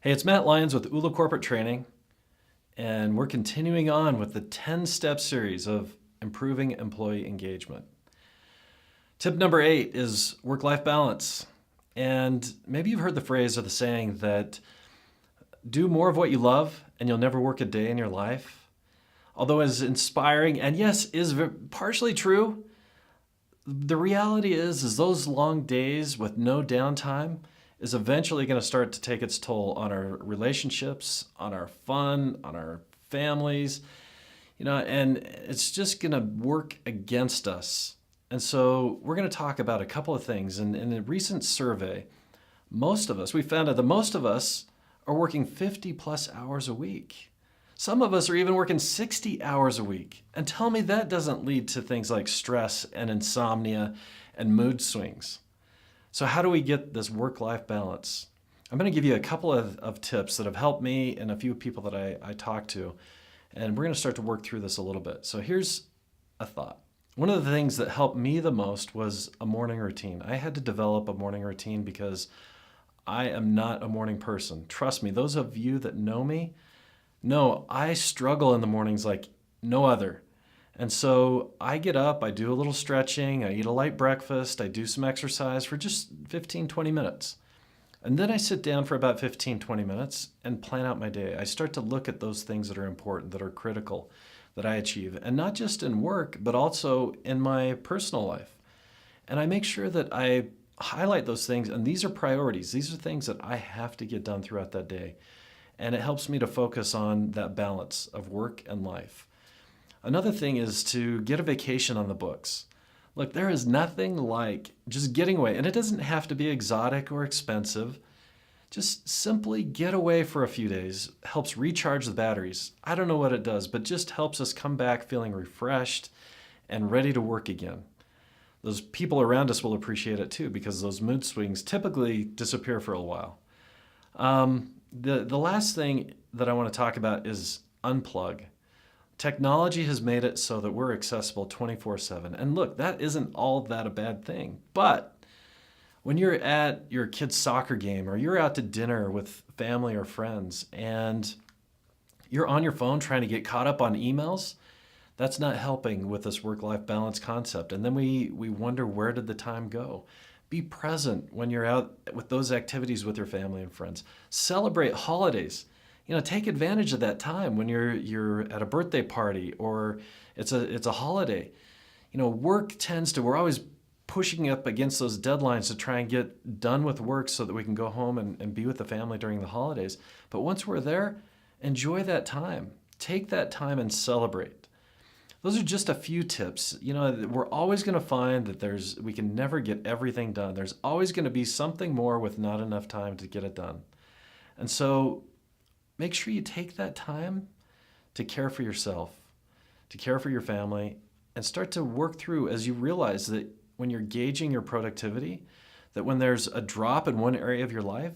Hey, it's Matt Lyons with ULA Corporate Training, and we're continuing on with the 10-step series of improving employee engagement. Tip number 8 is work-life balance. And maybe you've heard the phrase or the saying that do more of what you love and you'll never work a day in your life. Although it's inspiring and yes, is partially true, the reality is those long days with no downtime is eventually going to start to take its toll on our relationships, on our fun, on our families, and it's just going to work against us. And so we're going to talk about a couple of things. And in a recent survey, we found out that most of us are working 50 plus hours a week. Some of us are even working 60 hours a week. And tell me that doesn't lead to things like stress and insomnia and mood swings. So how do we get this work-life balance? I'm going to give you a couple of tips that have helped me and a few people that I talk to. And we're going to start to work through this a little bit. So here's a thought. One of the things that helped me the most was a morning routine. I had to develop a morning routine because I am not a morning person. Trust me, those of you that know me, know I struggle in the mornings like no other. And so I get up, I do a little stretching, I eat a light breakfast, I do some exercise for just 15, 20 minutes. And then I sit down for about 15, 20 minutes and plan out my day. I start to look at those things that are important, that are critical, that I achieve. And not just in work, but also in my personal life. And I make sure that I highlight those things. And these are priorities. These are things that I have to get done throughout that day. And it helps me to focus on that balance of work and life. Another thing is to get a vacation on the books. Look, there is nothing like just getting away, and it doesn't have to be exotic or expensive. Just simply get away for a few days helps recharge the batteries. I don't know what it does, but just helps us come back feeling refreshed and ready to work again. Those people around us will appreciate it too because those mood swings typically disappear for a while. The last thing that I want to talk about is unplug. Technology has made it so that we're accessible 24/7. And look, that isn't all that a bad thing. But when you're at your kid's soccer game or you're out to dinner with family or friends and you're on your phone trying to get caught up on emails, that's not helping with this work-life balance concept. And then we wonder, where did the time go? Be present when you're out with those activities with your family and friends. Celebrate holidays. Take advantage of that time when you're at a birthday party or it's a holiday. We're always pushing up against those deadlines to try and get done with work so that we can go home and be with the family during the holidays. But once we're there, enjoy that time. Take that time and celebrate. Those are just a few tips. We're always going to find that we can never get everything done. There's always going to be something more with not enough time to get it done. And so make sure you take that time to care for yourself, to care for your family, and start to work through as you realize that when you're gauging your productivity, that when there's a drop in one area of your life,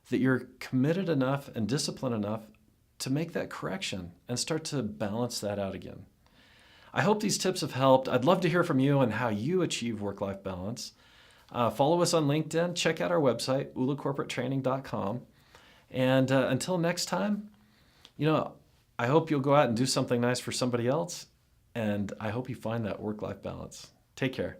that you're committed enough and disciplined enough to make that correction and start to balance that out again. I hope these tips have helped. I'd love to hear from you on how you achieve work-life balance. Follow us on LinkedIn. Check out our website, ulacorporatetraining.com. And until next time, I hope you'll go out and do something nice for somebody else. And I hope you find that work-life balance. Take care.